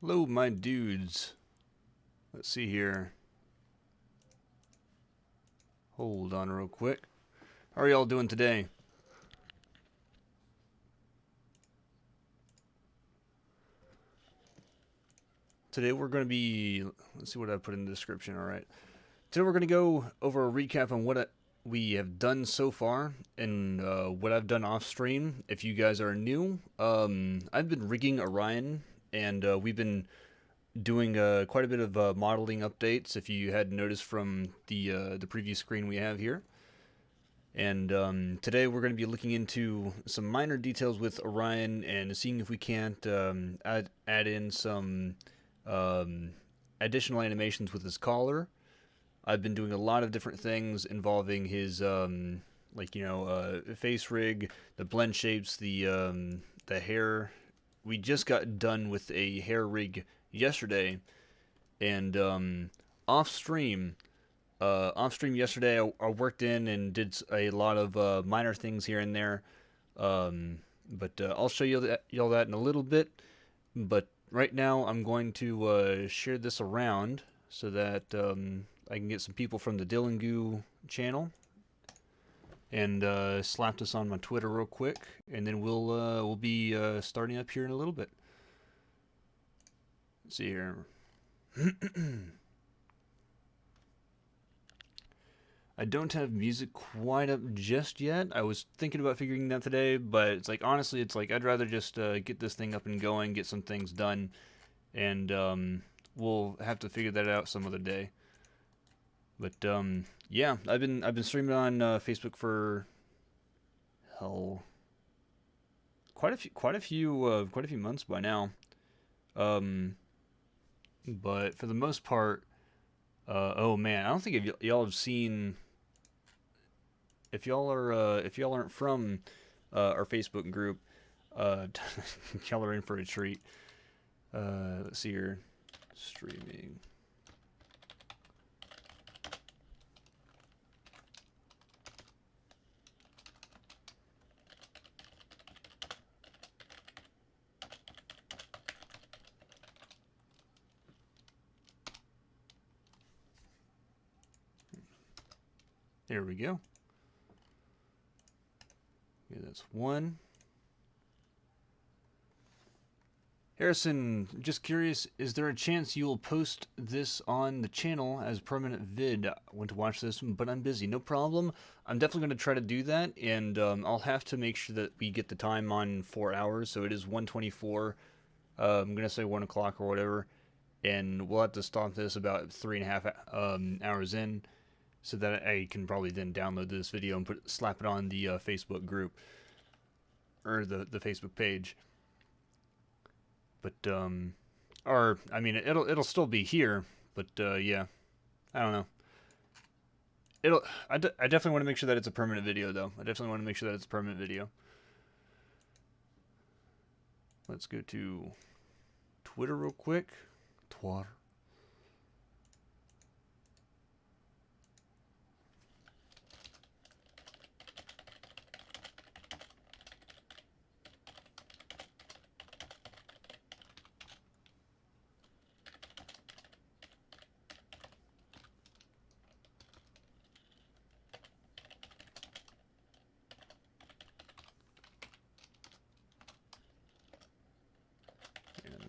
Hello, my dudes. Let's see here. Hold on real quick. How are y'all doing today? Today we're going to be, let's see what I put in the description, alright. Today we're going to go over a recap on what we have done so far and what I've done off stream. If you guys are new, I've been rigging Orion, and we've been doing quite a bit of modeling updates, if you had noticed from the previous screen we have here. And today we're going to be looking into some minor details with Orion and seeing if we can't add in some additional animations with his collar. I've been doing a lot of different things involving his face rig, the blend shapes, the hair. We just got done with a hair rig yesterday, and off stream yesterday I worked in and did a lot of minor things here and there, but I'll show you y'all that in a little bit. But right now I'm going to share this around so that I can get some people from the Dylan Goo channel and slap this on my Twitter real quick, and then we'll be starting up here in a little bit. Let's see here. I don't have music quite up just yet. I was thinking about figuring that today, but it's like, honestly, it's like I'd rather just get this thing up and going, get some things done, and we'll have to figure that out some other day. But yeah, I've been streaming on Facebook for hell, quite a few months by now. But for the most part, oh man, I don't think y'all have seen. If y'all aren't from our Facebook group, y'all are in for a treat. Let's see here, streaming. There we go. Okay, that's one. Harrison, just curious, is there a chance you will post this on the channel as permanent vid? I want to watch this, but I'm busy. No problem. I'm definitely going to try to do that, and I'll have to make sure that we get the time on 4 hours, so it is 1:24. I'm going to say 1 o'clock or whatever, and we'll have to stop this about 3.5 hours in, so that I can probably then download this video and slap it on the Facebook group, or the Facebook page. But or I mean, it'll still be here, but yeah, I don't know. I definitely want to make sure that it's a permanent video, though. I definitely want to make sure that it's a permanent video. Let's go to Twitter real quick. Twitter.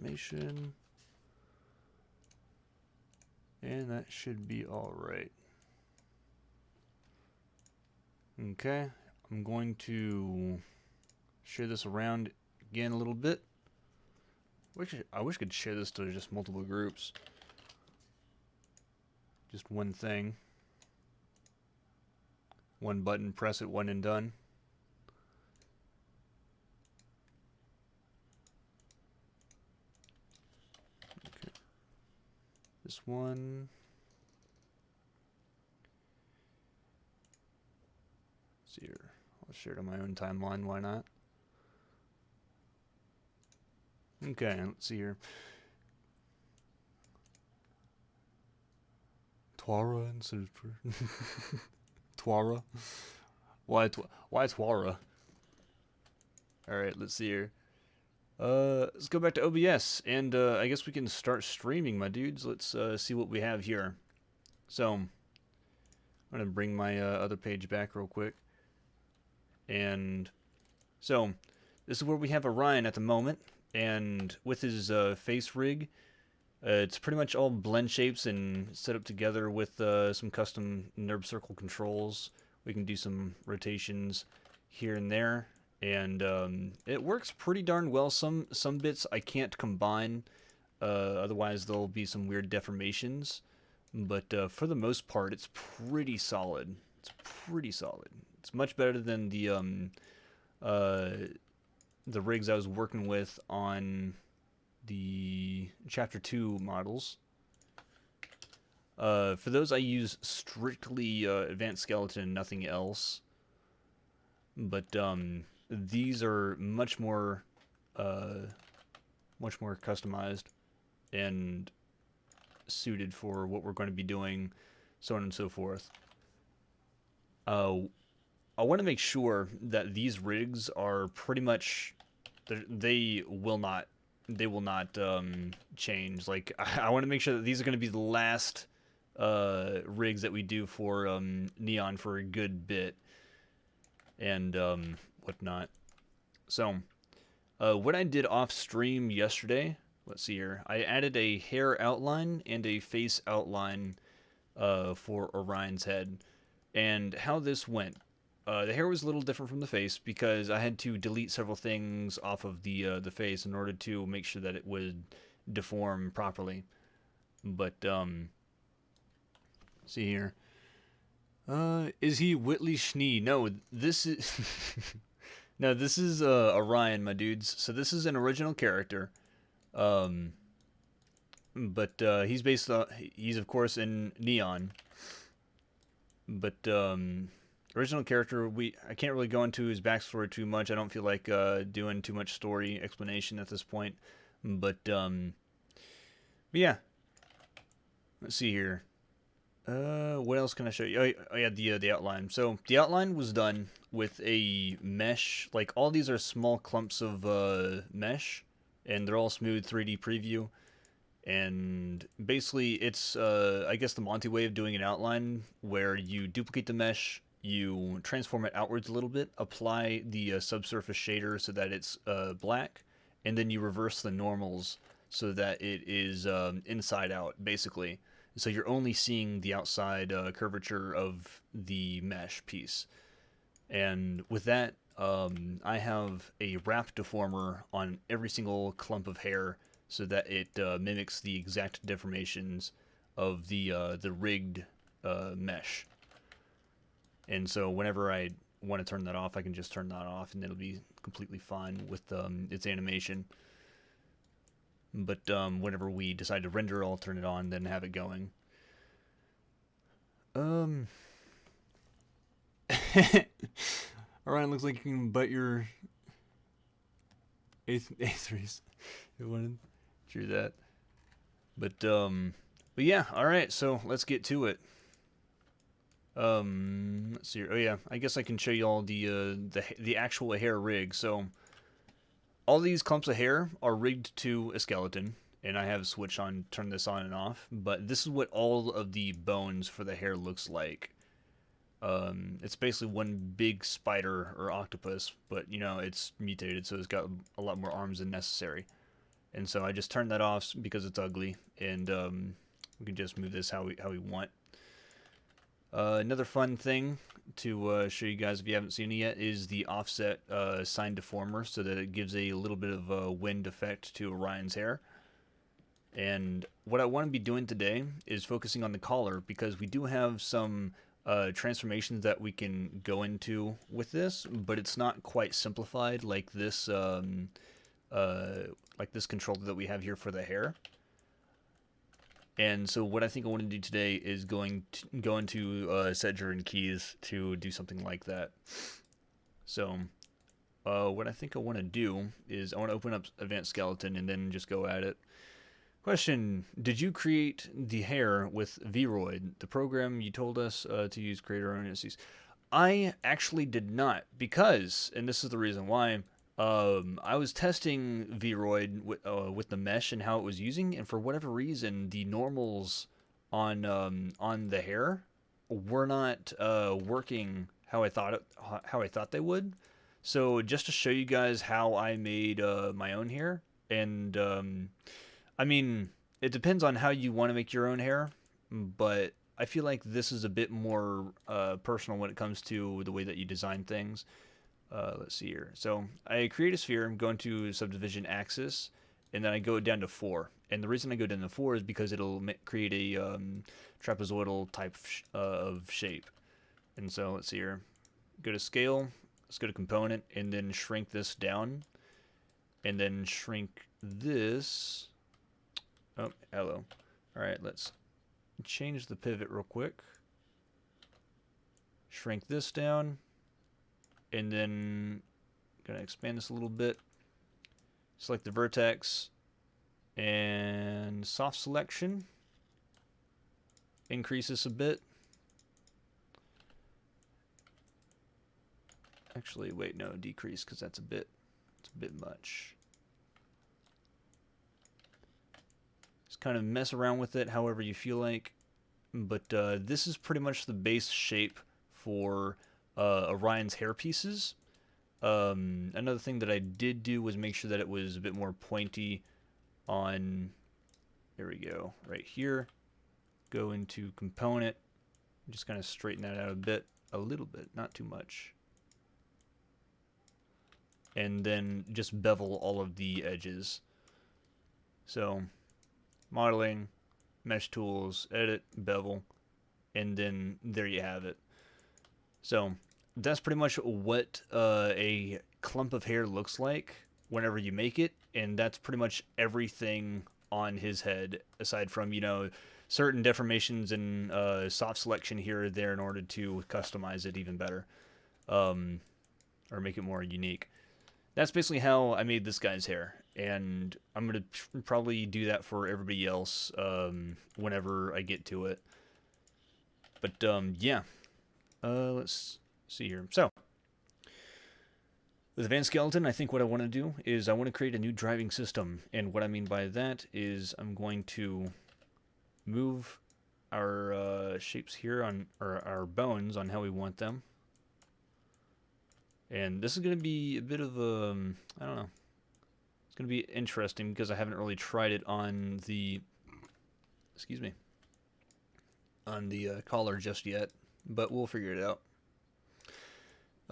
Confirmation. And that should be all right. Okay, I'm going to share this around again a little bit. I wish I could share this to just multiple groups. Just one thing. One button, press it, one and done. Okay. This one. Let's see here. I'll share it on my own timeline, why not? Okay, let's see here. Twara instead of Twara. Why Twara? Alright, let's see here. Let's go back to OBS, and I guess we can start streaming, my dudes. Let's see what we have here. So, I'm going to bring my other page back real quick. And so, this is where we have Orion at the moment, and with his face rig, it's pretty much all blend shapes and set up together with some custom NURB circle controls. We can do some rotations here and there, and it works pretty darn well. Some bits I can't combine, otherwise there'll be some weird deformations. But for the most part, it's pretty solid. It's pretty solid. It's much better than the rigs I was working with on the Chapter 2 models. For those I use strictly Advanced Skeleton and nothing else. But these are much more customized and suited for what we're going to be doing, so on and so forth. I want to make sure that these rigs are pretty much, they will not change. Like, I want to make sure that these are going to be the last rigs that we do for Neon for a good bit, and whatnot. So, what I did off stream yesterday, let's see here, I added a hair outline and a face outline for Orion's head. And how this went, the hair was a little different from the face because I had to delete several things off of the face in order to make sure that it would deform properly. But see here, is he Whitley Schnee? No, this is no, this is Orion, my dudes. So this is an original character, but he's he's of course in Neon. But original character, I can't really go into his backstory too much. I don't feel like doing too much story explanation at this point. But yeah. Let's see here. What else can I show you? Oh yeah, the outline. So the outline was done with a mesh. Like, all these are small clumps of mesh, and they're all smooth 3D preview. And basically, it's, I guess, the Monty way of doing an outline, where you duplicate the mesh, you transform it outwards a little bit, apply the subsurface shader so that it's black, and then you reverse the normals so that it is inside out, basically. So you're only seeing the outside curvature of the mesh piece. And with that, I have a wrap deformer on every single clump of hair, so that it mimics the exact deformations of the rigged mesh. And so whenever I want to turn that off, I can just turn that off, and it'll be completely fine with its animation. But whenever we decide to render, I'll turn it on, then have it going. Alright, looks like you can butt your A3s. You wanted through that. But yeah, alright, so let's get to it. Let's see. Oh yeah, I guess I can show you all the actual hair rig. So all these clumps of hair are rigged to a skeleton, and I have a switch on, turn this on and off. But this is what all of the bones for the hair looks like. It's basically one big spider or octopus, but you know, it's mutated, so it's got a lot more arms than necessary. And so I just turned that off because it's ugly, and we can just move this how we want. Another fun thing to show you guys if you haven't seen it yet is the offset sign deformer, so that it gives a little bit of a wind effect to Orion's hair. And what I want to be doing today is focusing on the collar, because we do have some transformations that we can go into with this, but it's not quite simplified like this controller that we have here for the hair. And so what I think I want to do today is go into Sedger and Keys to do something like that. So what I think I want to do is I want to open up Advanced Skeleton and then just go at it. Question: did you create the hair with Vroid, the program you told us to use create our own entities? I actually did not, because, and this is the reason why, I was testing Vroid with the mesh and how it was using, and for whatever reason, the normals on the hair were not working how I thought they would. So just to show you guys how I made my own hair, and I mean, it depends on how you want to make your own hair, but I feel like this is a bit more personal when it comes to the way that you design things. Let's see here. So I create a sphere, I'm going to subdivision axis, and then I go down to 4. And the reason I go down to 4 is because it'll create a trapezoidal type of shape. And so let's see here. Go to scale, let's go to component, and then shrink this down. And then shrink this. Oh, hello. Alright, let's change the pivot real quick. Shrink this down. And then gonna expand this a little bit. Select the vertex and soft selection. Increase this a bit. Actually, wait, no, decrease, because it's a bit much. Just kind of mess around with it however you feel like. But this is pretty much the base shape for Orion's hair pieces. Another thing that I did do was make sure that it was a bit more pointy on, there we go, right here. Go into component, just kind of straighten that out a little bit, not too much. And then just bevel all of the edges. So, modeling, mesh tools, edit, bevel, and then there you have it. So that's pretty much what a clump of hair looks like whenever you make it, and that's pretty much everything on his head, aside from, you know, certain deformations and soft selection here or there in order to customize it even better, or make it more unique. That's basically how I made this guy's hair, and I'm going to probably do that for everybody else whenever I get to it. But yeah. Let's see here. So, with Advanced Skeleton, I think what I want to do is I want to create a new driving system. And what I mean by that is I'm going to move our shapes here on, or our bones on how we want them. And this is going to be a bit of a, I don't know. It's going to be interesting because I haven't really tried it on the, excuse me, on the collar just yet. But we'll figure it out.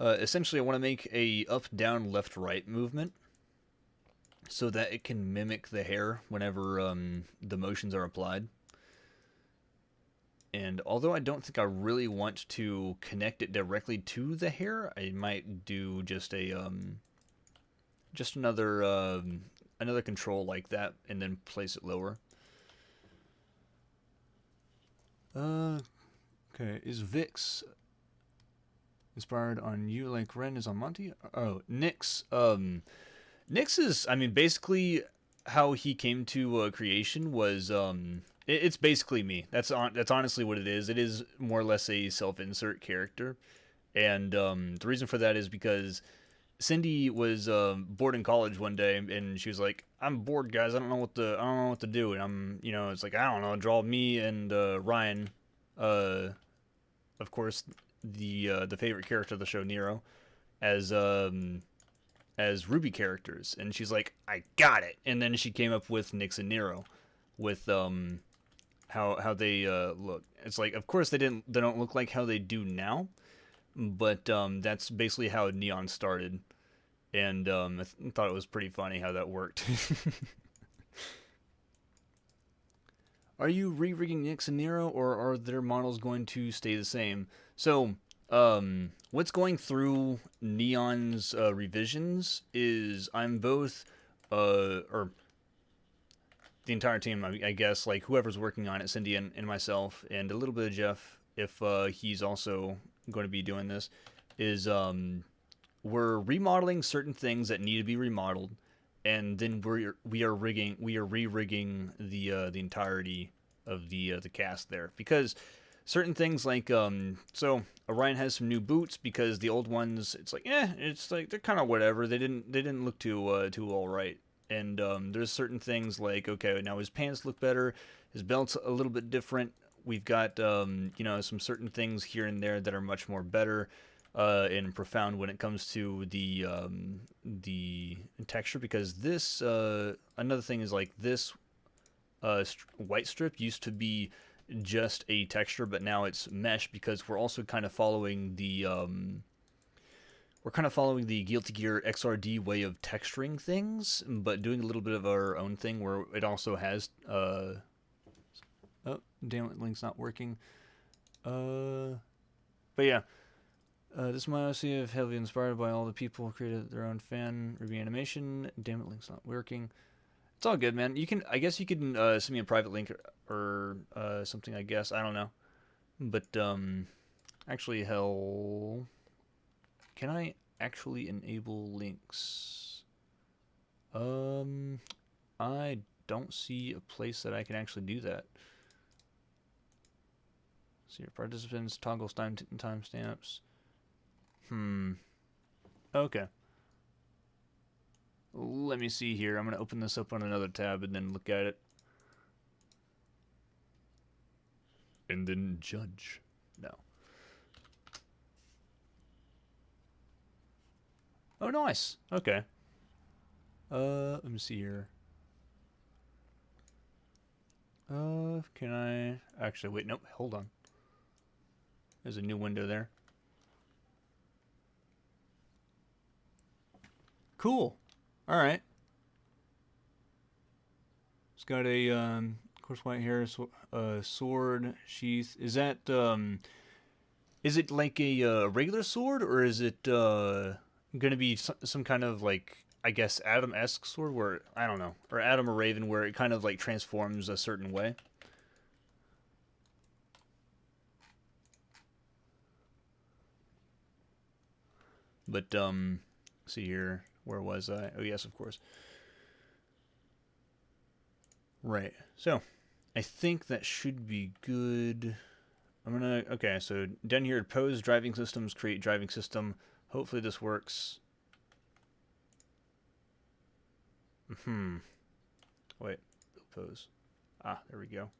Essentially, I want to make a up, down, left, right movement so that it can mimic the hair whenever the motions are applied. And although I don't think I really want to connect it directly to the hair, I might do just a just another control like that and then place it lower. Okay, is Vix inspired on you like Ren is on Monty? Oh, Nyx. Nyx is, I mean, basically how he came to creation was, it's basically me. That's honestly what it is. It is more or less a self-insert character, and the reason for that is because Cindy was bored in college one day, and she was like, "I'm bored, guys. I don't know what to do." And it's like, I don't know, draw me and Ryan. Of course, the favorite character of the show, Nero, as as Ruby characters, and she's like, I got it. And then she came up with Nyx and Nero, with how they look. It's like, of course they don't look like how they do now, but that's basically how Neon started, and I thought it was pretty funny how that worked. Are you re-rigging Nyx and Nero, or are their models going to stay the same? So, what's going through Neon's revisions is I'm both, or the entire team, I guess, like whoever's working on it, Cindy and myself, and a little bit of Jeff, if he's also going to be doing this, is we're remodeling certain things that need to be remodeled, and then we are re-rigging the entirety of the cast there, because certain things like so Orion has some new boots because the old ones, it's like, it's like they're kind of whatever. They didn't look too all right. And there's certain things like, okay, now his pants look better, his belt's a little bit different. We've got some certain things here and there that are much more better and profound when it comes to the texture, because this another thing is like this white strip used to be just a texture, but now it's mesh, because we're also kind of following the Guilty Gear XRD way of texturing things, but doing a little bit of our own thing where it also has oh, damn it, link's not working. But yeah, this might also be heavily inspired by all the people who created their own fan Ruby animation. Damn it, link's not working. It's all good, man. I guess you can send me a private link or something, I guess. I don't know. But actually, hell, can I actually enable links? I don't see a place that I can actually do that. See your participants, toggles timestamps. Okay. Let me see here. I'm going to open this up on another tab and then look at it. And then judge. No. Oh, nice. Okay. Let me see here. Can I... Actually, wait, nope, hold on. There's a new window there. Cool. Alright. It's got a, of course, white hair, sword, sheath. Is that, is it like a regular sword, or is it, gonna be some kind of, like, I guess, Adam-esque sword, where, I don't know, or Adam or Raven, where it kind of, like, transforms a certain way? But, see here, where was I? Oh, yes, of course. Right, so, I think that should be good. I'm gonna, okay, so down here, pose driving systems, create driving system. Hopefully this works. Wait, pose. Ah, there we go.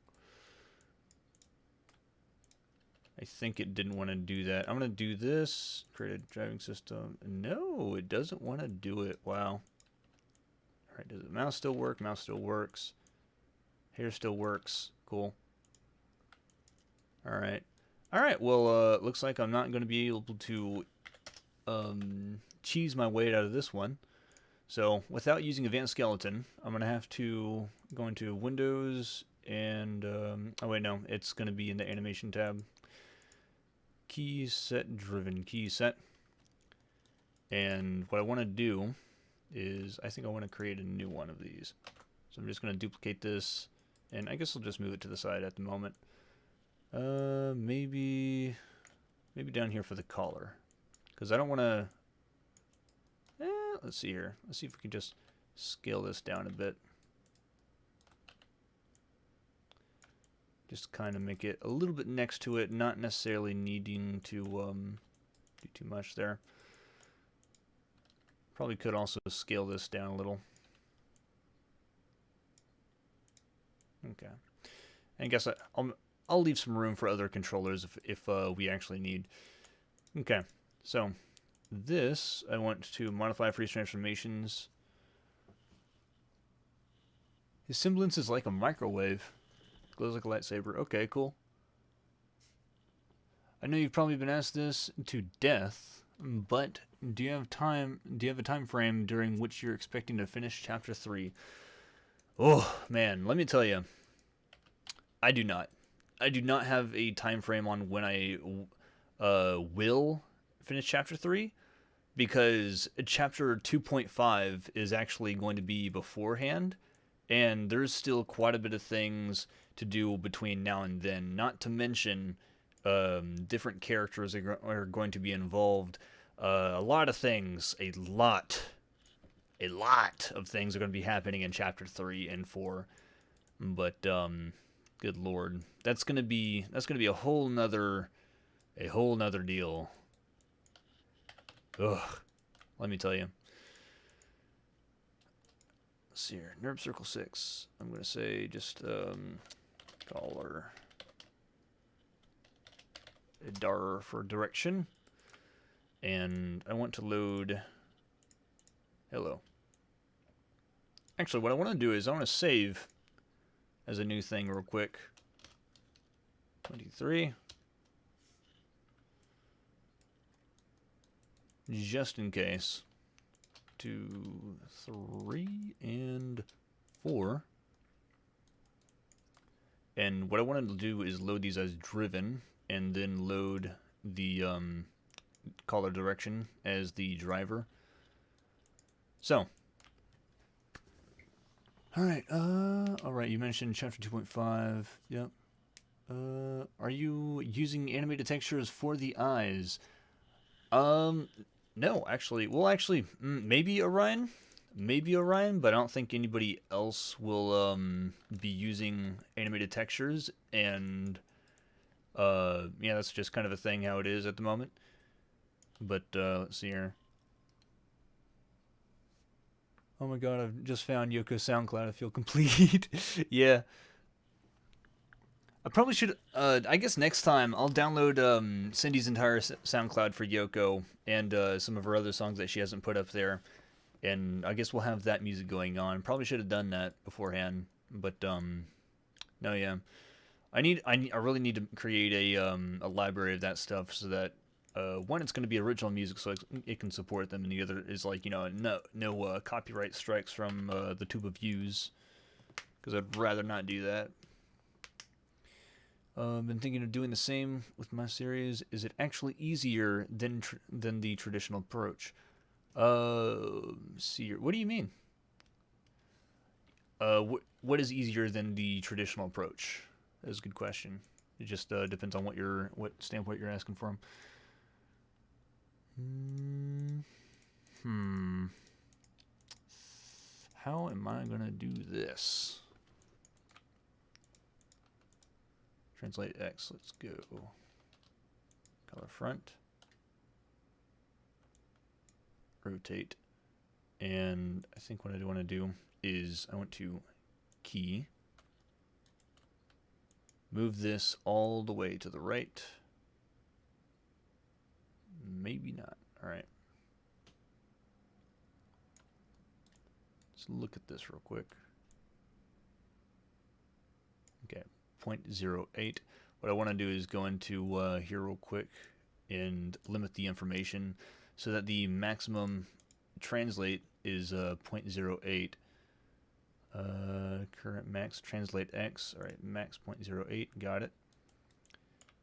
I think it didn't want to do that. I'm going to do this. Create a driving system. No, it doesn't want to do it. Wow. Alright, does the mouse still work? Mouse still works. Hair still works. Cool. Alright. Alright, well, looks like I'm not going to be able to cheese my way out of this one. So, without using Advanced Skeleton, I'm going to have to go into Windows and... oh wait, no. It's going to be in the Animation tab. Key set driven key set. And what I want to do is, I think I want to create a new one of these. So I'm just going to duplicate this, and I guess I'll just move it to the side at the moment. Maybe down here for the collar, because I don't want to... let's see here. Let's see if we can just scale this down a bit. Just kind of make it a little bit next to it, not necessarily needing to do too much there. Probably could also scale this down a little. Okay. And I guess I'll leave some room for other controllers if we actually need. Okay, so this, I want to modify freeze transformations. His semblance is like a microwave. Glows like a lightsaber. Okay, cool. I know you've probably been asked this to death, but do you have time? Do you have a time frame during which you're expecting to finish Chapter 3? Oh man, let me tell you, I do not. I do not have a time frame on when I will finish Chapter 3 because Chapter 2.5 is actually going to be beforehand, and there's still quite a bit of things to do between now and then. Not to mention, different characters are going to be involved. A lot of things, a lot of things are going to be happening in Chapter 3 and 4. But good lord, that's gonna be a whole nother deal. Ugh, let me tell you. Let's see here, Nerve Circle 6. I'm gonna say just $1 for direction, and I want to load. Hello. Actually, what I want to do is I want to save as a new thing real quick. 23. Just in case. 2, 3, and 4. And what I wanted to do is load these as driven, and then load the color direction as the driver. So. Alright, you mentioned chapter 2.5, yep. Are you using animated textures for the eyes? No, actually. Well, actually, maybe Orion, but I don't think anybody else will, be using animated textures, and, yeah, that's just kind of a thing how it is at the moment. But, let's see here. Oh my god, I've just found Yoko's SoundCloud. I feel complete. Yeah. I probably should, I guess next time I'll download Cindy's entire SoundCloud for Yoko and some of her other songs that she hasn't put up there. And I guess we'll have that music going on. Probably should have done that beforehand. But, no, yeah. I really need to create a library of that stuff so that one, it's going to be original music so it can support them, and the other is like, you know, no copyright strikes from the tube of views, because I'd rather not do that. Been thinking of doing the same with my series. Is it actually easier than the traditional approach? See, what do you mean? What is easier than the traditional approach? That's a good question. It just depends on what standpoint you're asking from. How am I gonna do this? Translate X. Let's go. Color front. Rotate. And I think what I want to do is I want to key. Move this all the way to the right. Maybe not. Alright. Let's look at this real quick. Okay, 0.08. What I want to do is go into here real quick and limit the information so that the maximum translate is 0.08. Current max translate X. Alright, max 0.08. Got it.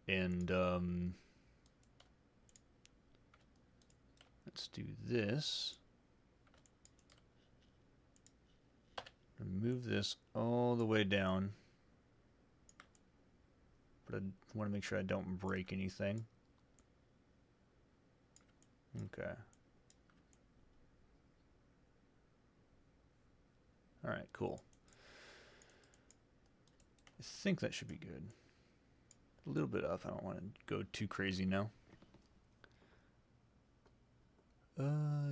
And let's do this. Move this all the way down. But I want to make sure I don't break anything. Okay. Alright, cool. I think that should be good. A little bit up. I don't want to go too crazy now.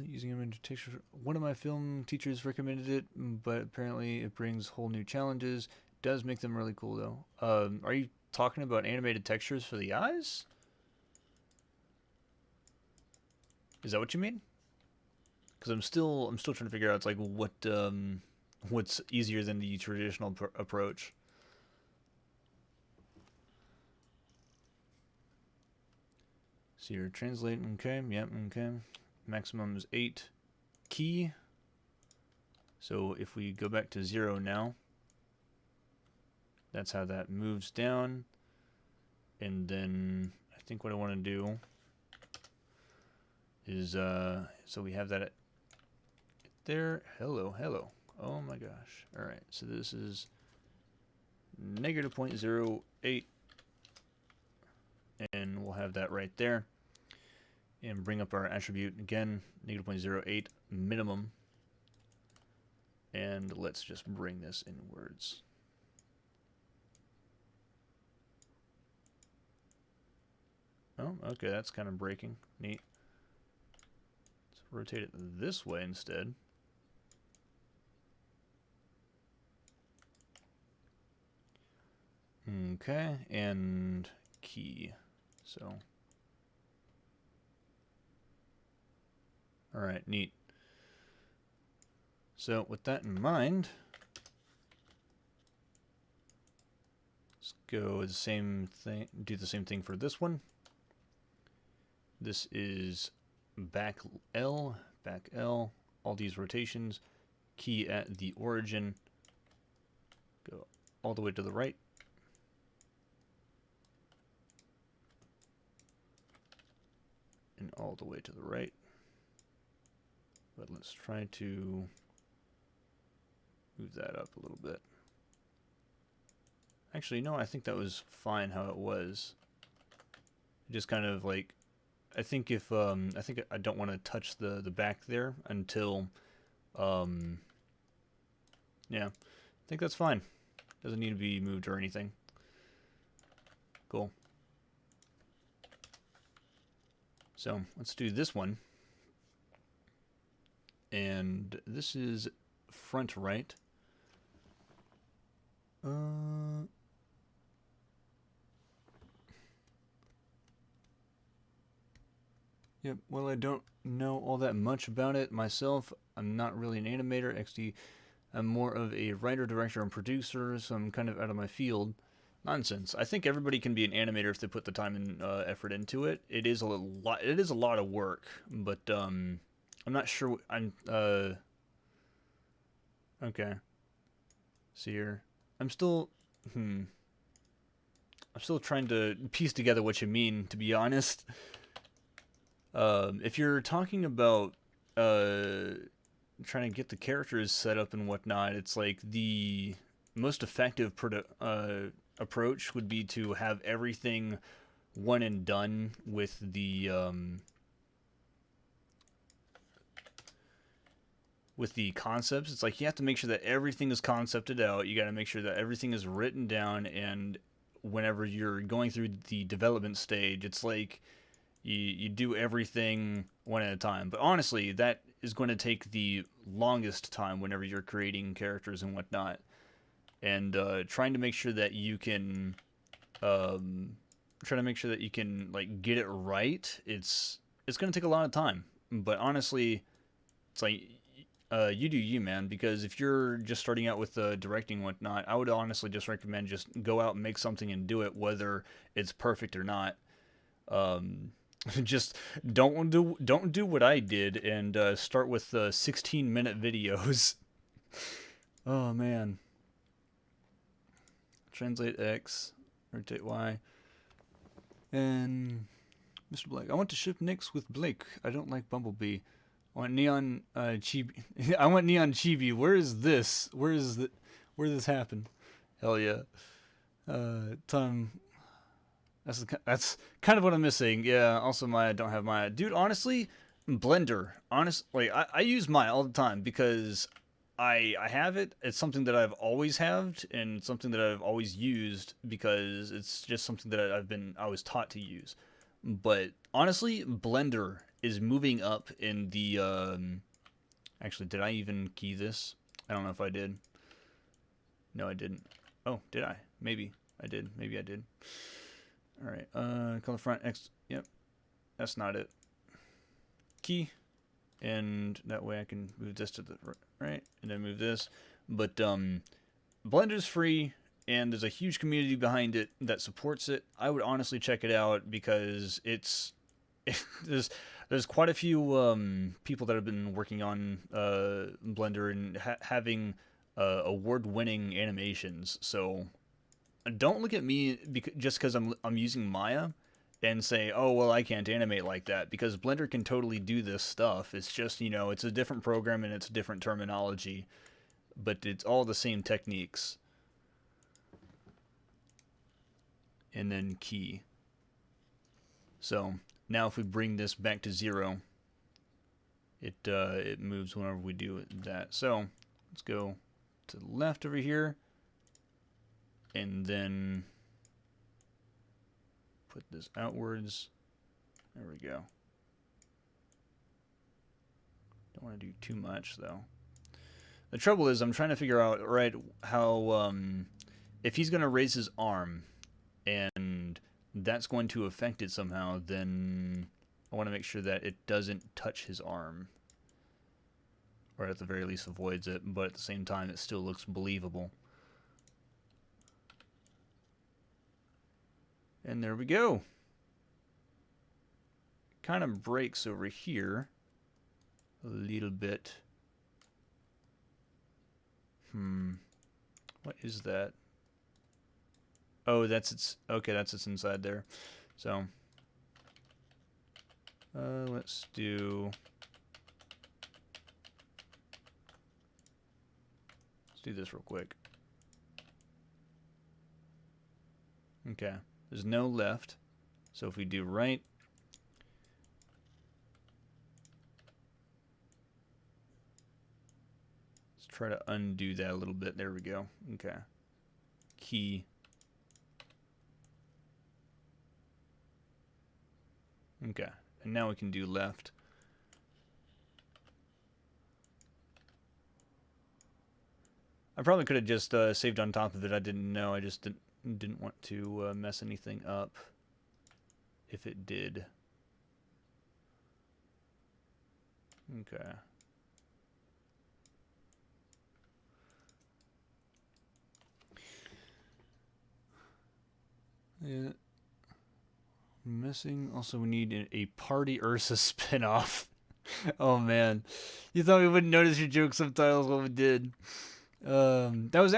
Using image texture. One of my film teachers recommended it, but apparently it brings whole new challenges. Does make them really cool though. Are you talking about animated textures for the eyes? Is that what you mean? Because I'm still trying to figure out, it's like, what's easier than the traditional approach. So you're translating, okay, yep, okay. Maximum is 8 key. So if we go back to 0 now, that's how that moves down. And then I think what I want to do is, so we have that at there. Hello, hello. Oh my gosh. All right, so this is negative 0.08. And we'll have that right there. And bring up our attribute again, negative 0.08 minimum. And let's just bring this inwards. Oh, okay, that's kind of breaking. Neat. Let's rotate it this way instead. Okay, and key. So, all right, neat. So with that in mind, let's go the same thing, do the same thing for this one. This is back L, all these rotations, key at the origin, go all the way to the right. And all the way to the right. But let's try to move that up a little bit. Actually, no, I think that was fine how it was. Just kind of like, I think if, I think I don't want to touch the back there until, yeah, I think that's fine. Doesn't need to be moved or anything. Cool. So let's do this one. And this is front right. Yep, well, I don't know all that much about it myself. I'm not really an animator. XD, I'm more of a writer, director, and producer, so I'm kind of out of my field. Nonsense. I think everybody can be an animator if they put the time and effort into it. It is a lot. It is a lot of work, but I'm not sure. Okay. See here. I'm still trying to piece together what you mean, to be honest. If you're talking about trying to get the characters set up and whatnot, it's like the most effective approach would be to have everything one and done with the concepts. It's like you have to make sure that everything is concepted out. You got to make sure that everything is written down, and whenever you're going through the development stage, it's like you do everything one at a time. But honestly, that is going to take the longest time whenever you're creating characters and whatnot. And trying to make sure that you can like get it right, it's going to take a lot of time. But honestly, it's like you do you, man, because if you're just starting out with directing and whatnot, I would honestly just recommend just go out and make something and do it, whether it's perfect or not. Just don't do what I did and start with 16-minute videos. Oh man. Translate X, rotate Y, and Mr. Blake. I want to ship Nyx with Blake. I don't like Bumblebee. I want Neon Chibi. I want Neon Chibi. Where is this? Where did this happen? Hell yeah. Time. That's kind of what I'm missing. Yeah. Also, Maya don't have Maya. Dude, honestly, Blender. Honestly, I use Maya all the time because I have it. It's something that I've always had and something that I've always used because it's just something that I was taught to use. But honestly, Blender is moving up in the actually, did I even key this? I don't know if I did. No, I didn't. Oh, did I? Maybe I did. Maybe I did. All right. Color front X. Yep. That's not it. key, and that way I can move this to the right, and then move this. But Blender's free, and there's a huge community behind it that supports it. I would honestly check it out because it's there's quite a few people that have been working on Blender and having award-winning animations. So don't look at me just because I'm using Maya and say, oh well, I can't animate like that, because Blender can totally do this stuff. It's just, you know, it's a different program and it's a different terminology, but it's all the same techniques. And then key. So now if we bring this back to 0, it moves whenever we do that. So let's go to the left over here, and then put this outwards. There we go. Don't want to do too much though. The trouble is I'm trying to figure out how if he's going to raise his arm and that's going to affect it somehow, then I want to make sure that it doesn't touch his arm, or at the very least avoids it, but at the same time it still looks believable. And there we go. Kind of breaks over here a little bit. What is that? Oh, that's its, okay, that's its inside there. So let's do this real quick. Okay, there's no left, so if we do right, let's try to undo that a little bit. There we go. Okay, key. Okay, and now we can do left. I probably could have just saved on top of it. I didn't know. I just didn't want to mess anything up if it did. Okay. Yeah. Missing. Also, we need a Party Ursa spinoff. Oh man, you thought we wouldn't notice your joke subtitles? Well, we did. That was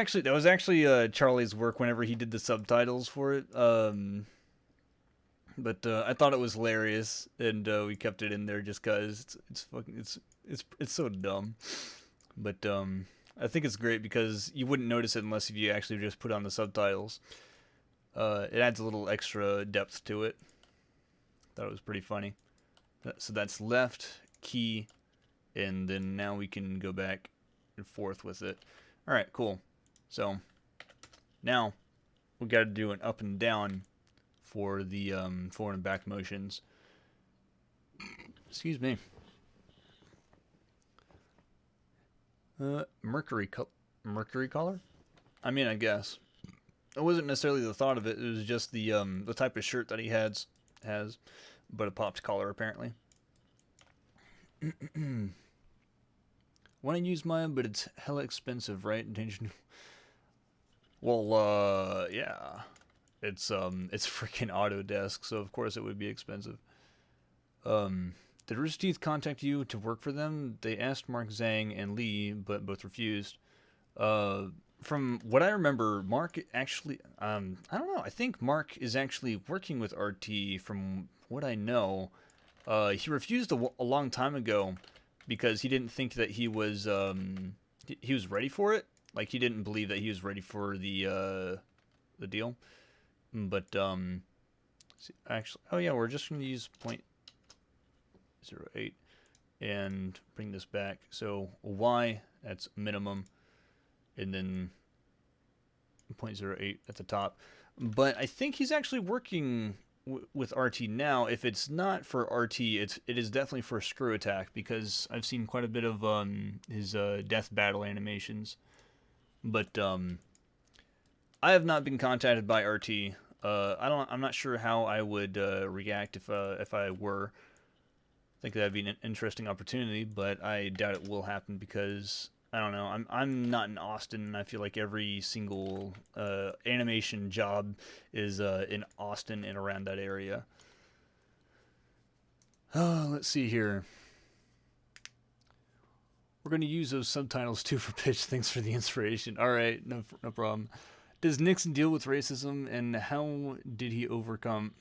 actually Charlie's work whenever he did the subtitles for it. But I thought it was hilarious, and we kept it in there just cause it's so dumb. But I think it's great because you wouldn't notice it unless if you actually just put on the subtitles. It adds a little extra depth to it. Thought it was pretty funny. So that's left, key, and then now we can go back and forth with it. Alright, cool. So now we got to do an up and down for the forward and back motions. Excuse me. Mercury color? I mean, I guess. It wasn't necessarily the thought of it. It was just the type of shirt that he has, but a popped collar apparently. Want to use mine, but it's hella expensive, right? Well, yeah, it's freaking Autodesk, so of course it would be expensive. Did Rooster Teeth contact you to work for them? They asked Mark Zhang and Lee, but both refused. From what I remember, Mark actually, I don't know, I think Mark is actually working with RT from what I know. He refused a long time ago because he didn't think that he was ready for it. Like, he didn't believe that he was ready for the deal. But, actually, oh yeah, we're just going to use 0.08 and bring this back. So Y, that's minimum. And then 0.08 at the top. But I think he's actually working with RT now. If it's not for RT, it is definitely for Screw Attack, because I've seen quite a bit of his death battle animations. But I have not been contacted by RT. I'm not sure how I would react if I were. think that'd be an interesting opportunity, but I doubt it will happen because I don't know. I'm not in Austin, and I feel like every single animation job is in Austin and around that area. Let's see here. We're going to use those subtitles too for pitch. Thanks for the inspiration. All right, no problem. Does Nixon deal with racism, and how did he overcome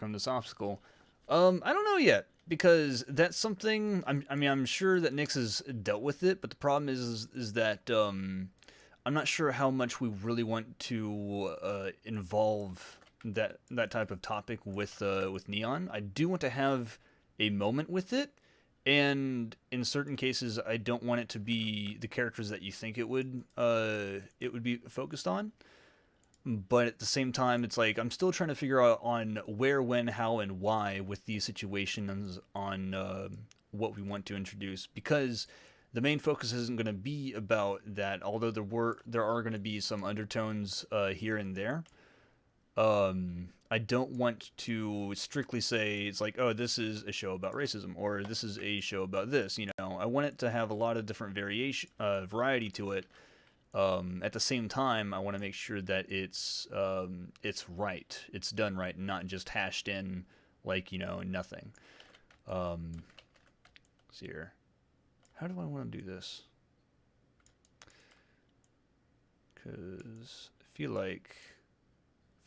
this obstacle? I don't know yet because that's something. I'm sure that Nix has dealt with it, but the problem is that I'm not sure how much we really want to involve that type of topic with Neon. I do want to have a moment with it, and in certain cases, I don't want it to be the characters that you think it would be focused on. But at the same time, it's like I'm still trying to figure out on where, when, how, and why with these situations on what we want to introduce because the main focus isn't going to be about that. Although there are going to be some undertones here and there. I don't want to strictly say it's like, oh, this is a show about racism or this is a show about this. You know, I want it to have a lot of different variety to it. At the same time, I want to make sure that it's right, it's done right, and not just hashed in like nothing. Let's see here. How do I want to do this? Because I feel like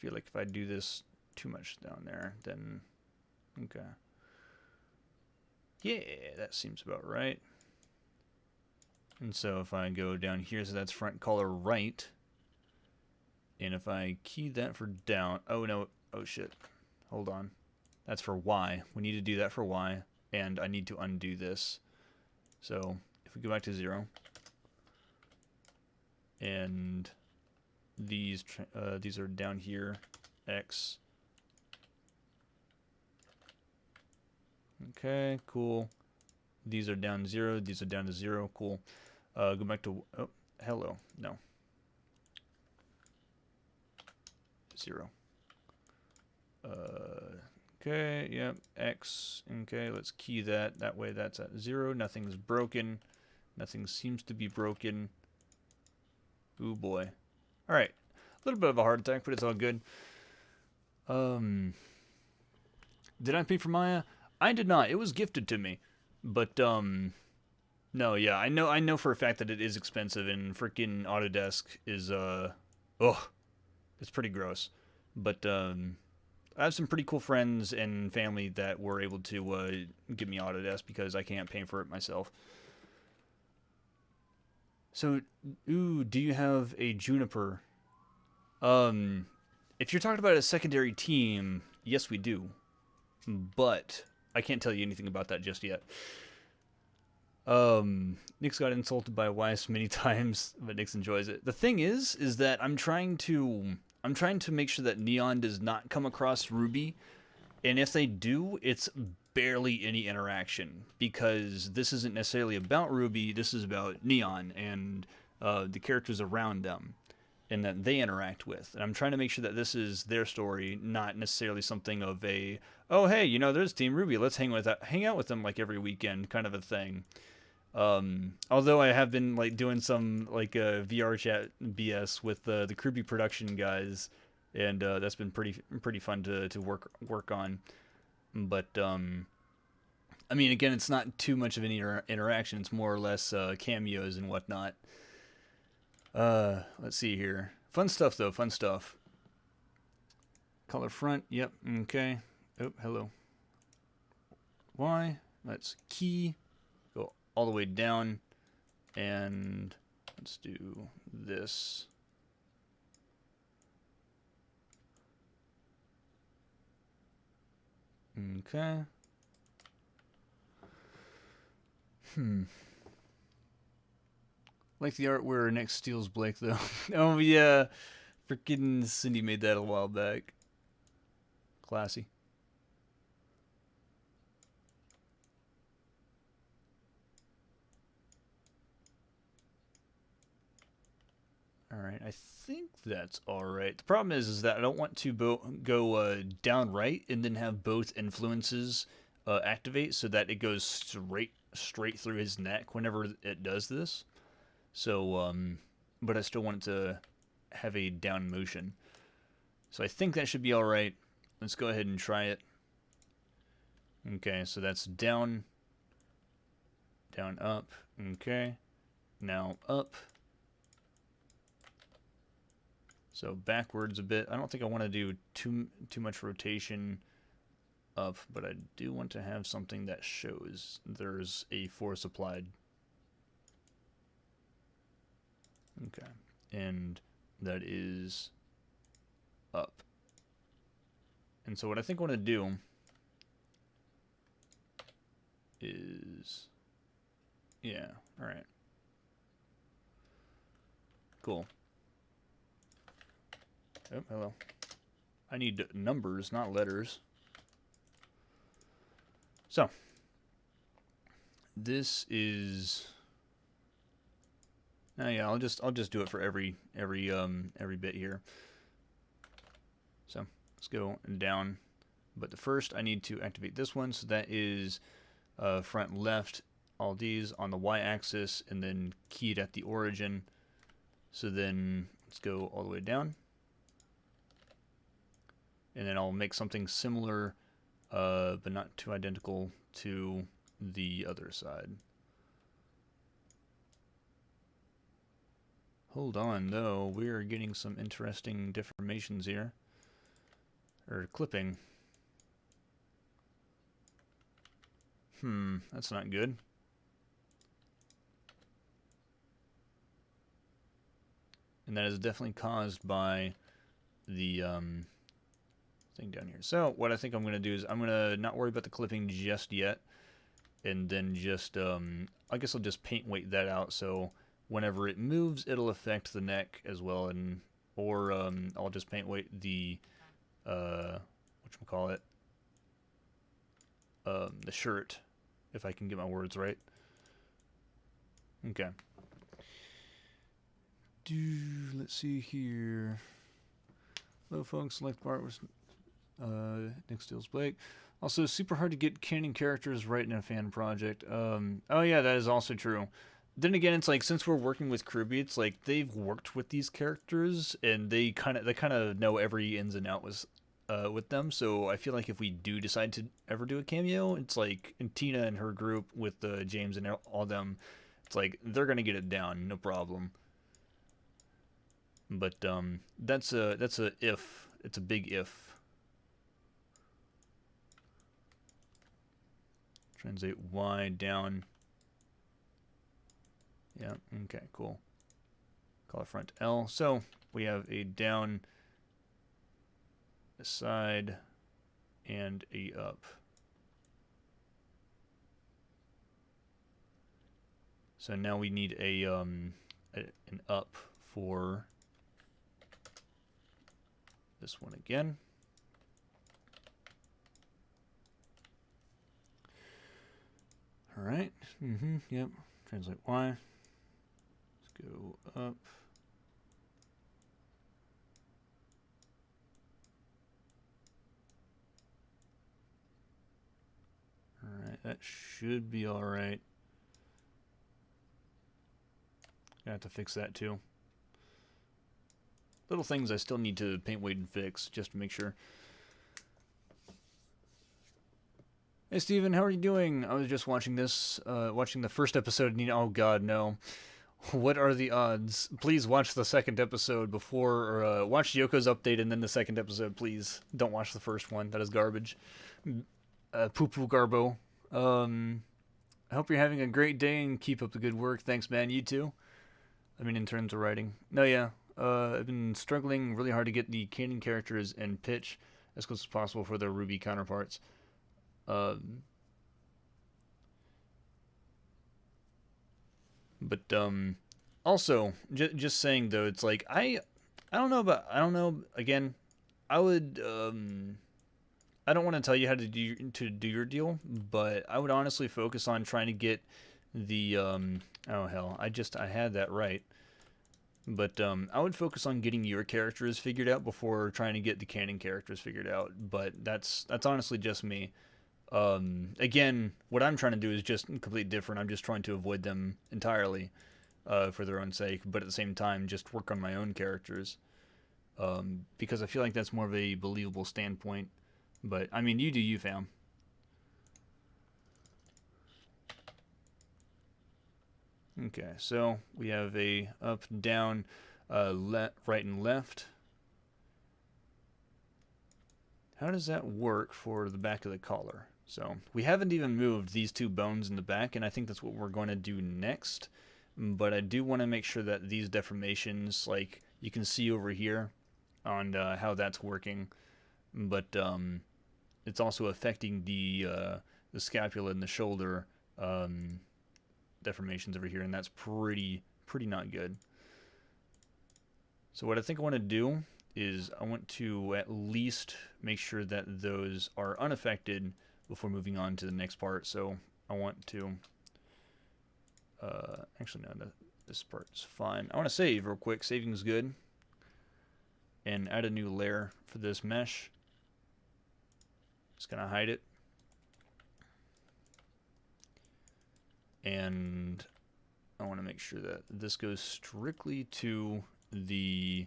if I do this too much down there, then okay. Yeah, that seems about right. And so if I go down here, so that's front color right. And if I key that for down, oh no, oh shit, hold on. That's for Y. We need to do that for Y, and I need to undo this. So if we go back to 0, and these are down here, X. Okay, cool. These are down 0. These are down to 0. Cool. Go back to hello. No. 0. Okay. Yep. X. Okay. Let's key that. That way, that's at 0. Nothing's broken. Nothing seems to be broken. Ooh boy. All right. A little bit of a heart attack, but it's all good. Did I pay for Maya? I did not. It was gifted to me. But no, yeah, I know for a fact that it is expensive, and freaking Autodesk is it's pretty gross. But I have some pretty cool friends and family that were able to give me Autodesk because I can't pay for it myself. So, ooh, do you have a Juniper? If you're talking about a secondary team, yes, we do. But I can't tell you anything about that just yet. Nick's got insulted by Weiss many times, but Nick enjoys it. The thing is that I'm trying to make sure that Neon does not come across Ruby, and if they do, it's barely any interaction because this isn't necessarily about Ruby. This is about Neon and the characters around them and that they interact with. And I'm trying to make sure that this is their story, not necessarily something of a, oh hey, there's Team Ruby, let's hang out with them like every weekend kind of a thing. Although I have been like doing some like VR chat BS with the Kirby production guys, and that's been pretty fun to work on. But I mean, again, it's not too much of any interaction. It's more or less cameos and whatnot. Let's see here. Fun stuff though. Fun stuff. Color front. Yep. Okay. Oh, hello. Y. Let's key. Go all the way down, and let's do this. Okay. Like the art where Nick steals Blake, though. Oh, yeah. Freaking Cindy made that a while back. Classy. Alright, I think that's alright. The problem is that I don't want to go down right and then have both influences activate so that it goes straight through his neck whenever it does this. So, but I still want it to have a down motion. So I think that should be all right. Let's go ahead and try it. Okay, so that's down, down, up. Okay, now up. So backwards a bit. I don't think I want to do too much rotation up, but I do want to have something that shows there's a force applied. Okay, and that is up. And so what I think I want to do is, yeah, all right, cool. Oh, hello. I need numbers, not letters. So this is. Oh yeah, I'll just do it for every bit here. So let's go down. But the first I need to activate this one, so that is front left, all these on the y-axis, and then keyed at the origin. So then let's go all the way down. And then I'll make something similar, but not too identical to the other side. Hold on, though, we're getting some interesting deformations here. Or clipping. That's not good. And that is definitely caused by the thing down here. So what I think I'm going to do is I'm going to not worry about the clipping just yet. And then just, I guess I'll just paint weight that out so whenever it moves, it'll affect the neck as well. And or I'll just paint weight the, whatchamacallit, the shirt, if I can get my words right. Okay. Let's see here. Hello, folks. Select part was Nick Steele's Blake. Also, super hard to get canon characters right in a fan project. Oh yeah, that is also true. Then again, it's like since we're working with Kirby, it's like they've worked with these characters and they kind of know every ins and out with them. So I feel like if we do decide to ever do a cameo, it's like and Tina and her group with James and all them, it's like they're gonna get it down, no problem. But that's a if. It's a big if. Translate Y down. Yeah, okay, cool. Color front L. So we have a down, a side, and a up. So now we need an up for this one again. All right. Yep. Translate Y. Let's go up. All right. That should be all right. Gonna have to fix that too. Little things I still need to paint weight and fix just to make sure. Hey Steven, how are you doing? I was just watching this, watching the first episode and oh god, no. What are the odds? Please watch the second episode before, or watch Yoko's update and then the second episode, please. Don't watch the first one, that is garbage. Poo-poo garbo. I hope you're having a great day and keep up the good work. Thanks, man. You too. I mean, in terms of writing. No, yeah. I've been struggling really hard to get the canon characters and pitch as close as possible for their Ruby counterparts. But also, just saying though, it's like I don't know. Again, I would I don't want to tell you how to do your deal, but I would honestly focus on trying to get the oh hell, I had that right. But I would focus on getting your characters figured out before trying to get the canon characters figured out. But that's honestly just me. Again, what I'm trying to do is just completely different. I'm just trying to avoid them entirely for their own sake, but at the same time, just work on my own characters because I feel like that's more of a believable standpoint. But I mean, you do you, fam. Okay, so we have a up, down, right, and left. How does that work for the back of the collar? So we haven't even moved these two bones in the back, and I think that's what we're going to do next. But I do want to make sure that these deformations, like you can see over here, on how that's working, but it's also affecting the scapula and the shoulder deformations over here, and that's pretty not good. So what I think I want to do is I want to at least make sure that those are unaffected before moving on to the next part. So I want to actually no, this part's fine. I want to save real quick. Saving is good. And add a new layer for this mesh. Just gonna hide it. And I want to make sure that this goes strictly to the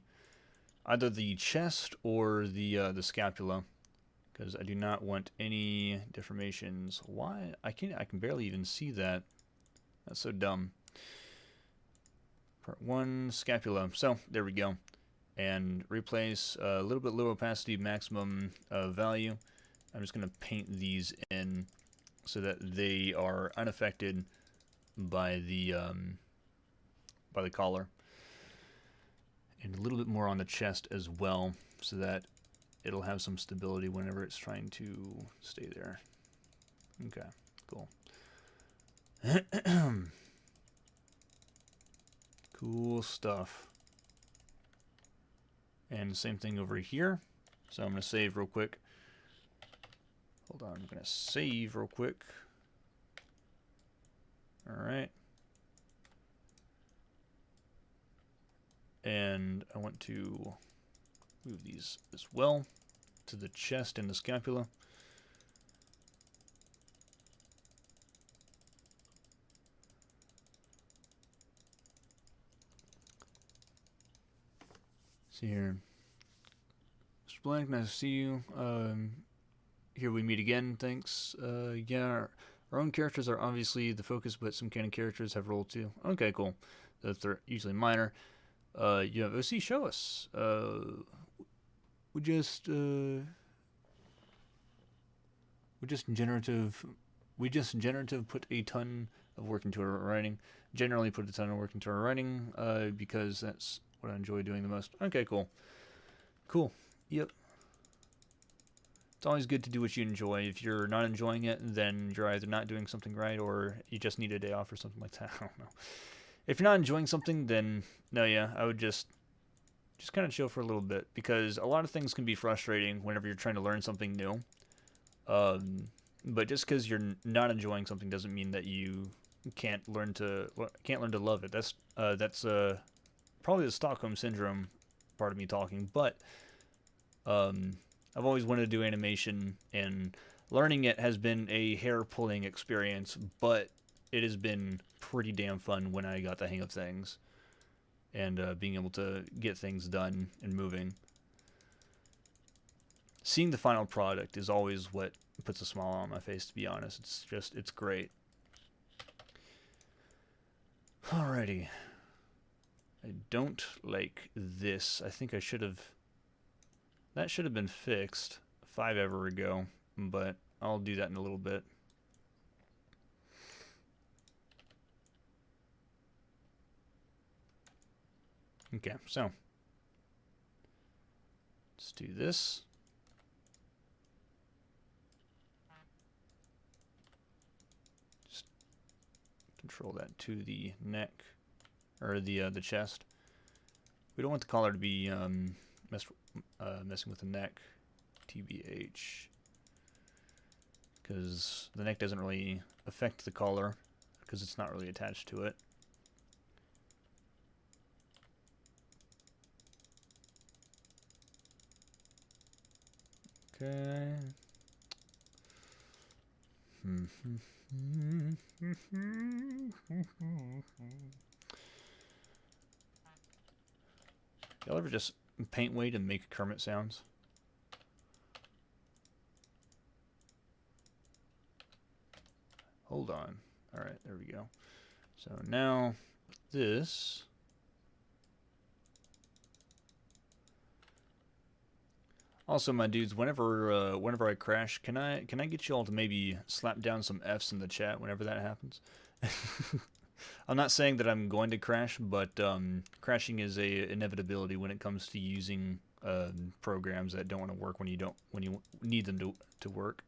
either the chest or the scapula, because I do not want any deformations. Why? I can barely even see that. That's so dumb. Part 1, scapula. So there we go. And replace a little bit low opacity, maximum value. I'm just going to paint these in so that they are unaffected by the collar, and a little bit more on the chest as well, so that it'll have some stability whenever it's trying to stay there. Okay, cool. Cool stuff. And same thing over here. So I'm going to save real quick. Hold on, I'm going to save real quick. Alright. And I want to move these as well to the chest and the scapula. See here. Mr. Blank, nice to see you. Here we meet again, thanks. Yeah, our own characters are obviously the focus, but some canon characters have role too. Okay, cool. They're usually minor. You have OC, show us. We just generative put a ton of work into our writing. Generally put a ton of work into our writing, because that's what I enjoy doing the most. Okay, cool. Cool. Yep. It's always good to do what you enjoy. If you're not enjoying it, then you're either not doing something right, or you just need a day off or something like that. I don't know. If you're not enjoying something, then no, yeah, I would just kind of chill for a little bit, because a lot of things can be frustrating whenever you're trying to learn something new. But just because you're not enjoying something doesn't mean that you can't learn to love it. That's probably the Stockholm syndrome part of me talking, but I've always wanted to do animation, and learning it has been a hair-pulling experience, but it has been pretty damn fun when I got the hang of things, and being able to get things done and moving. Seeing the final product is always what puts a smile on my face, to be honest. It's great. Alrighty. I don't like this. I think I should have... That should have been fixed 5 ever ago, but I'll do that in a little bit. Okay, so let's do this. Just control that to the neck, or the chest. We don't want the collar to be messing with the neck, TBH, because the neck doesn't really affect the collar because it's not really attached to it. Okay. Y'all ever just paint way to make Kermit sounds? Hold on. Alright, there we go. So now this. Also, my dudes, whenever I crash, can I get you all to maybe slap down some Fs in the chat whenever that happens? I'm not saying that I'm going to crash, but crashing is a inevitability when it comes to using programs that don't want to work when you need them to work.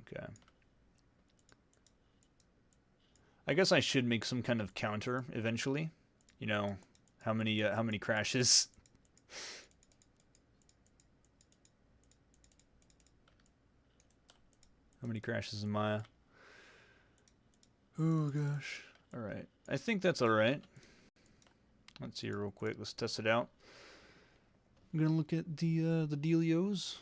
Okay. I guess I should make some kind of counter eventually. You know, how many crashes? How many crashes in Maya? Oh gosh. All right. I think that's all right. Let's see here real quick. Let's test it out. I'm gonna look at the dealios.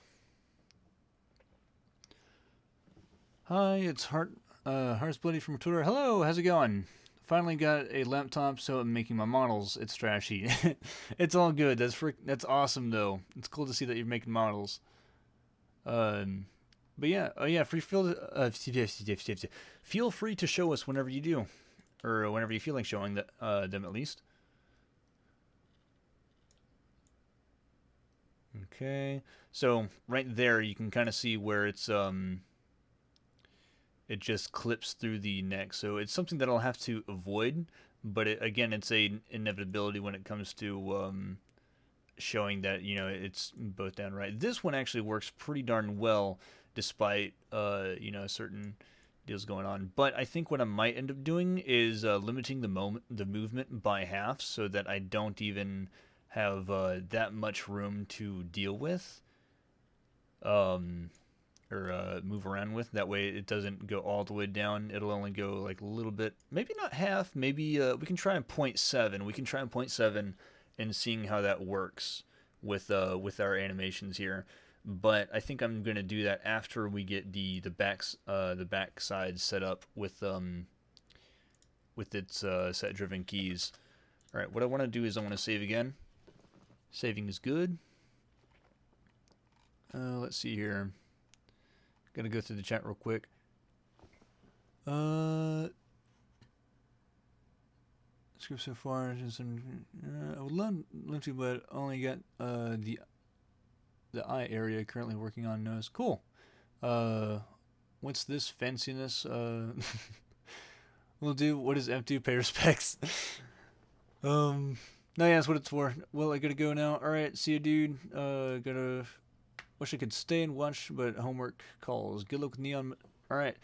Hi, it's Hearts Bloody from Twitter. Hello, how's it going? Finally got a laptop, so I'm making my models. It's trashy. It's all good. That's awesome though. It's cool to see that you're making models. But yeah, oh yeah, feel free to show us whenever you do, or whenever you feel like showing them at least. Okay, so right there you can kind of see where it's it just clips through the neck. So it's something that I'll have to avoid, but again, it's a inevitability when it comes to showing that, you know, it's both down right. This one actually works pretty darn well, despite you know, certain deals going on. But I think what I might end up doing is limiting the movement by half, so that I don't even have that much room to deal with. Or move around with. That way it doesn't go all the way down. It'll only go like a little bit, maybe not half, maybe we can try 0.7. We can try 0.7 and seeing how that works with our animations here. But I think I'm going to do that after we get the back side set up with its set driven keys. All right, what I want to do is I want to save again. Saving is good. Let's see here. Gonna go through the chat real quick. Script so far, I would love to, but only got the eye area currently working on nose. Cool. What's this fanciness? We'll do. What does F do? Pay respects. No, yeah, that's what it's for. Well, I gotta go now. All right, see you, dude. Gotta. Wish I could stay and watch, but homework calls. Good luck with Neon. Alright.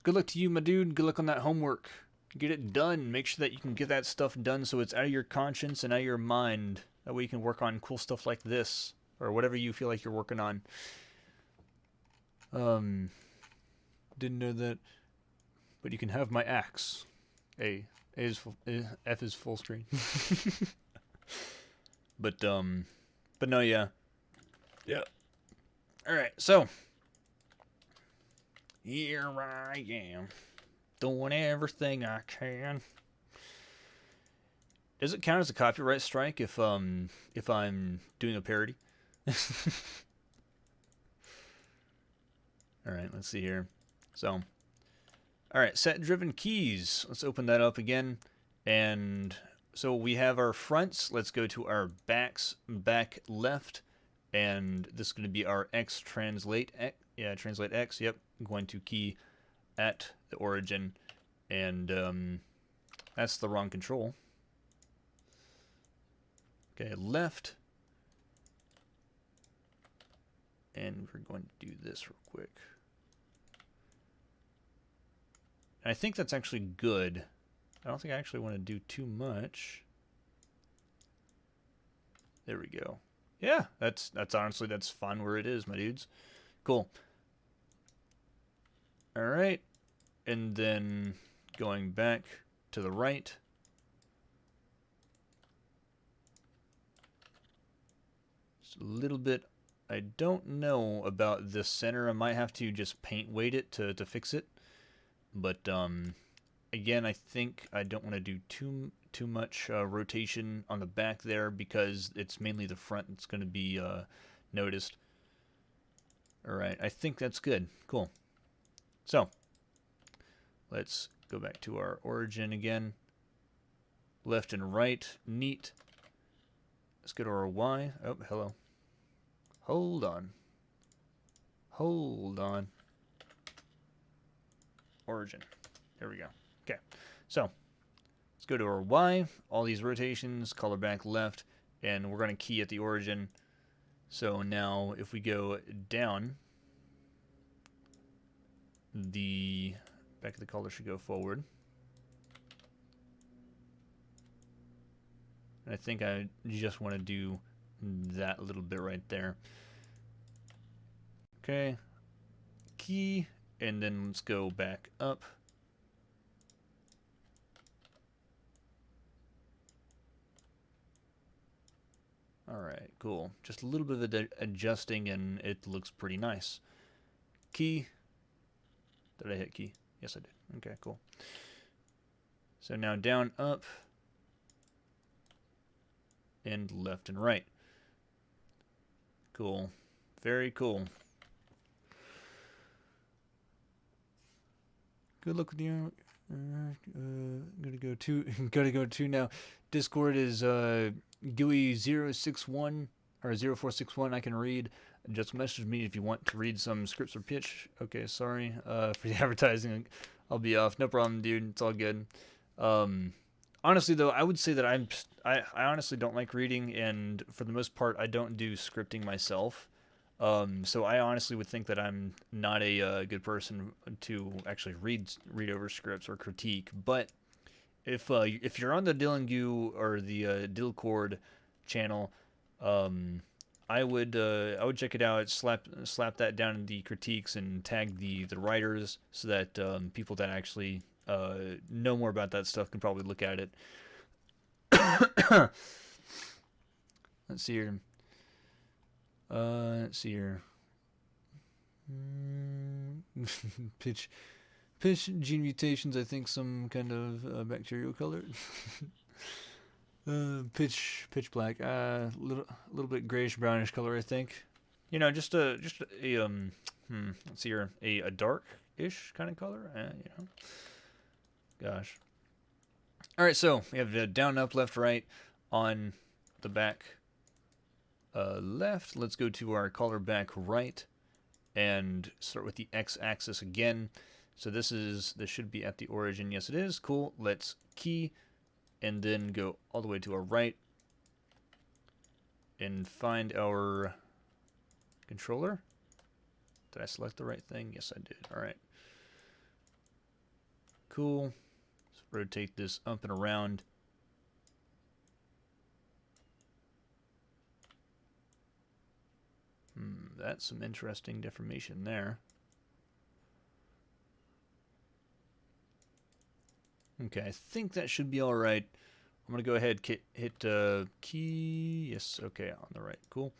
Good luck to you, my dude. Good luck on that homework. Get it done. Make sure that you can get that stuff done so it's out of your conscience and out of your mind. That way you can work on cool stuff like this. Or whatever you feel like you're working on. Didn't know that. But you can have my axe. F is full screen. But no, yeah. Yeah. Alright, so here I am, doing everything I can. Does it count as a copyright strike if I'm doing a parody? Alright, let's see here. So, alright, set driven keys. Let's open that up again. And so we have our fronts. Let's go to our backs, back left. And this is going to be our X translate X. Yeah, translate X. Yep. I'm going to key at the origin. And that's the wrong control. Okay, left. And we're going to do this real quick. And I think that's actually good. I don't think I actually want to do too much. There we go. Yeah, that's honestly, that's fine where it is, my dudes. Cool. All right. And then going back to the right. Just a little bit I don't know about this center. I might have to just paint weight it to fix it. But again, I think I don't want to do too much rotation on the back there because it's mainly the front that's going to be noticed. All right, I think that's good. Cool. So let's go back to our origin again. Left and right, neat. Let's go to our Y. Oh, hello. Hold on. Hold on. Origin. There we go. Okay, so let's go to our Y. All these rotations, color back left, and we're going to key at the origin. So now if we go down, the back of the color should go forward. And I think I just want to do that little bit right there. Okay, key, and then let's go back up. Alright, cool. Just a little bit of adjusting and it looks pretty nice. Key. Did I hit key? Yes, I did. Okay, cool. So now down, up, and left and right. Cool. Very cool. Good luck with you. Gotta go to now. Discord is GUI 061 or 0461. I can read. Just message me if you want to read some scripts or pitch. Okay, sorry for the advertising. I'll be off. No problem, dude. It's all good. Honestly, though, I would say that I honestly don't like reading, and for the most part, I don't do scripting myself. So I honestly would think that I'm not a good person to actually read over scripts or critique. But if you're on the Dillingu or the Dillcord channel, I would check it out. Slap that down in the critiques and tag the writers so that people that actually know more about that stuff can probably look at it. Let's see here. Let's see here. Pitch gene mutations. I think some kind of bacterial color. Pitch black. Little bit grayish brownish color. I think. You know, just a let's see here, a dark-ish kind of color. You know. Gosh. All right, so we have down, up, left, right on the back. Left. Let's go to our color back right and start with the x-axis again. So this should be at the origin. Yes, it is. Cool. Let's key and then go all the way to our right and find our controller. Did I select the right thing? Yes, I did. All right. Cool. Let's rotate this up and around. That's some interesting deformation there. Okay, I think that should be all right. I'm going to go ahead hit key. Yes, okay, on the right. Cool.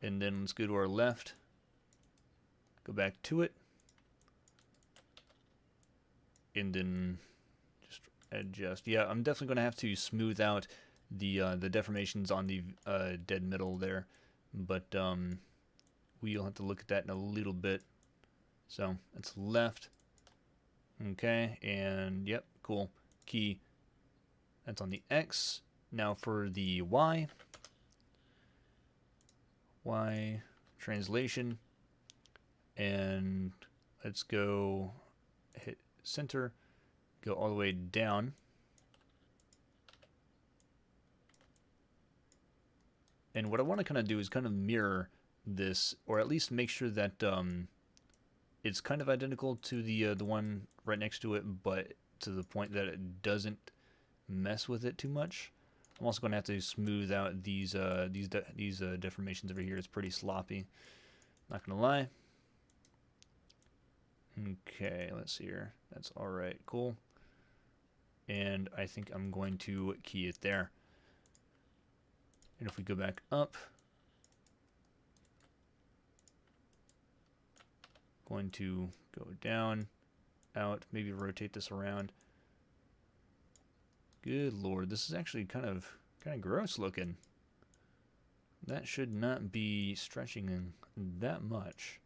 And then let's go to our left. Go back to it. And then just adjust. Yeah, I'm definitely going to have to smooth out the deformations on the dead middle there. But we'll have to look at that in a little bit. So it's left. Okay, and yep, cool. Key. That's on the X. Now for the Y. Y translation. And let's go hit center. Go all the way down. And what I want to kind of do is kind of mirror this, or at least make sure that it's kind of identical to the one right next to it, but to the point that it doesn't mess with it too much. I'm also going to have to smooth out these deformations over here. It's pretty sloppy. Not gonna lie. Okay, let's see here. That's all right. Cool. And I think I'm going to key it there. And if we go back up, Going to go down, out, maybe rotate this around. Good lord, this is actually kind of gross looking. That should not be stretching that much.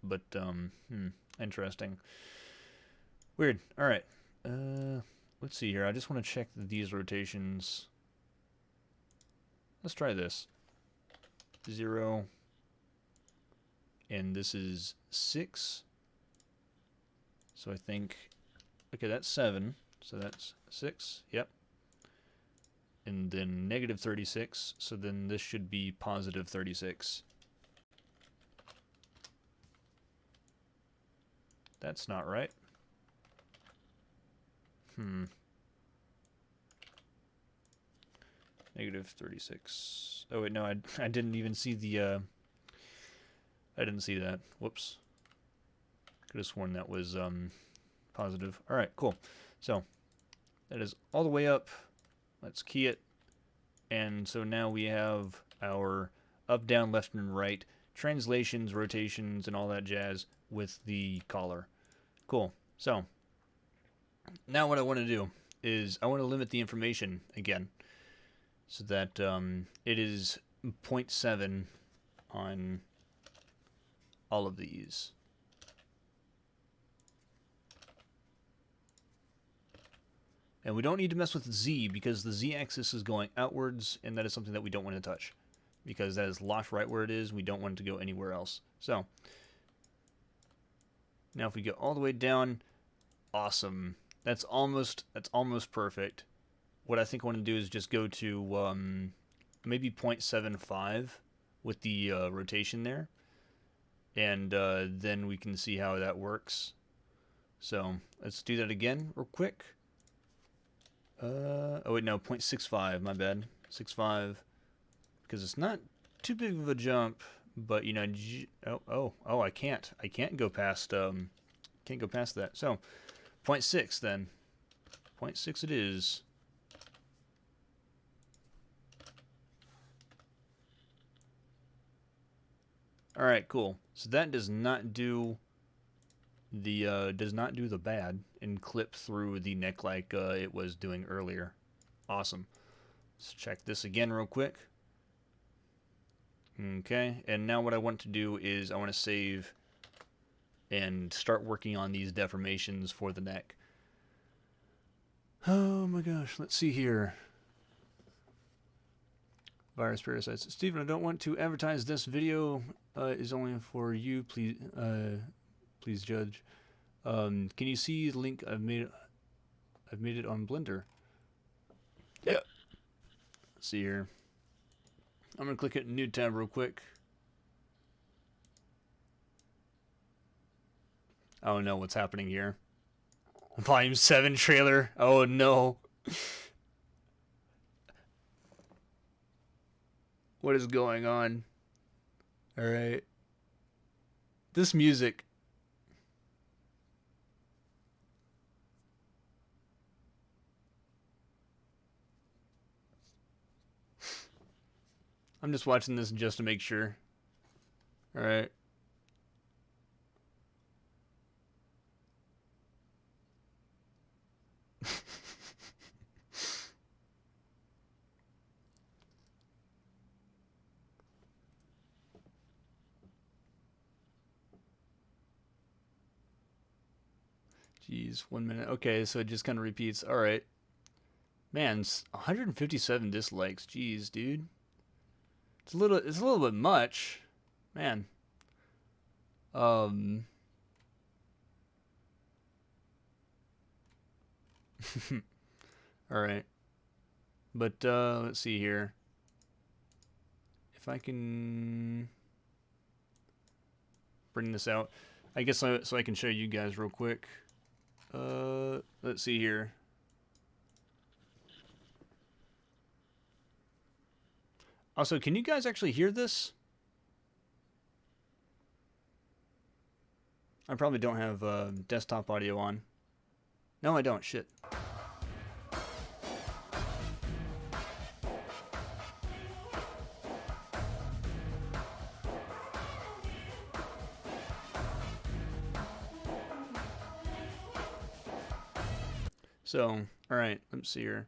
But interesting. Weird. All right. Let's see here. I just want to check these rotations. Let's try this. 0. And this is 6. So I think, okay, that's 7. So that's 6. Yep. And then negative 36. So then this should be positive 36. That's not right. Negative 36. Oh wait, no, I didn't even see the I didn't see that. Whoops. Could have sworn that was positive. All right, cool. So that is all the way up. Let's key it. And so now we have our up, down, left, and right translations, rotations, and all that jazz with the collar. Cool. So now what I want to do is I want to limit the information again so that it is 0.7 on all of these. And we don't need to mess with Z because the Z-axis is going outwards, and that is something that we don't want to touch because that is locked right where it is. We don't want it to go anywhere else. So now if we go all the way down, awesome. That's almost perfect. What I think I want to do is just go to maybe 0.75 with the rotation there, and then we can see how that works. So let's do that again real quick. Oh wait, no, 0.65, my bad. 6.5, because it's not too big of a jump, but you know, I can't go past that. So 0.6 then. 0.6 it is. All right, cool. So that does not do the bad and clip through the neck like it was doing earlier. Awesome. Let's check this again real quick. Okay, and now what I want to do is I want to save and start working on these deformations for the neck. Oh my gosh, let's see here. Virus parasites. Stephen, I don't want to advertise this video. Is only for you. Please, please judge. Can you see the link I've made? I've made it on Blender. Yeah. Let's see here. I'm gonna click it in new tab real quick. Oh no, what's happening here? Volume 7 trailer. Oh no. What is going on? Alright. This music. I'm just watching this just to make sure. Alright. Jeez, 1 minute. Okay, so it just kind of repeats. All right. Man, 157 dislikes. Jeez, dude. It's a little bit much. Man. All right. But let's see here. If I can bring this out. I guess so I can show you guys real quick. Let's see here. Also, can you guys actually hear this? I probably don't have desktop audio on. No, I don't. Shit. So, alright, let's see here.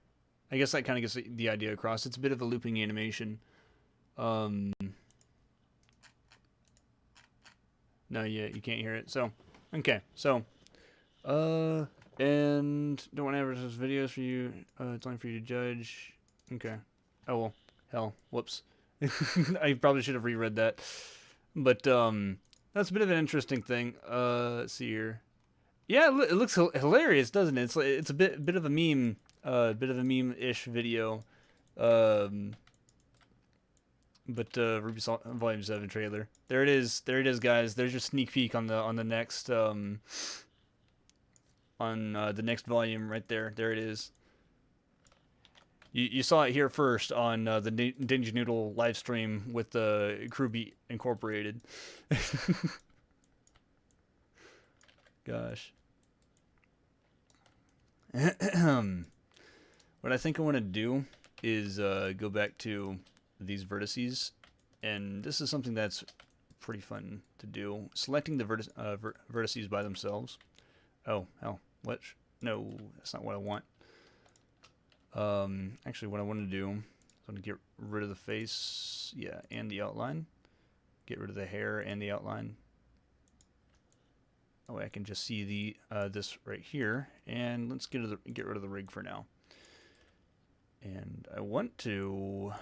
I guess that kind of gets the idea across. It's a bit of a looping animation. No, yeah, you can't hear it. So, okay, so, and don't want to advertise videos for you. It's only for you to judge. Okay. Oh well, hell, whoops. I probably should have reread that. But that's a bit of an interesting thing. Let's see here. Yeah, it looks hilarious, doesn't it? It's a bit of a meme, bit of a meme-ish video. Um, but Volume 7 trailer. There it is. There it is, guys. There's your sneak peek on the next the next volume right there. There it is. You saw it here first on the Ninja Noodle live stream with the Crewbeat Incorporated. Gosh. What I think I want to do is go back to these vertices, and this is something that's pretty fun to do. Selecting the vertices by themselves. Oh, hell. What? No, that's not what I want. Actually, what I want to do is I want to get rid of the face, yeah, and the outline. Get rid of the hair and the outline. That way I can just see the this right here, and let's get rid of the rig for now. And I want to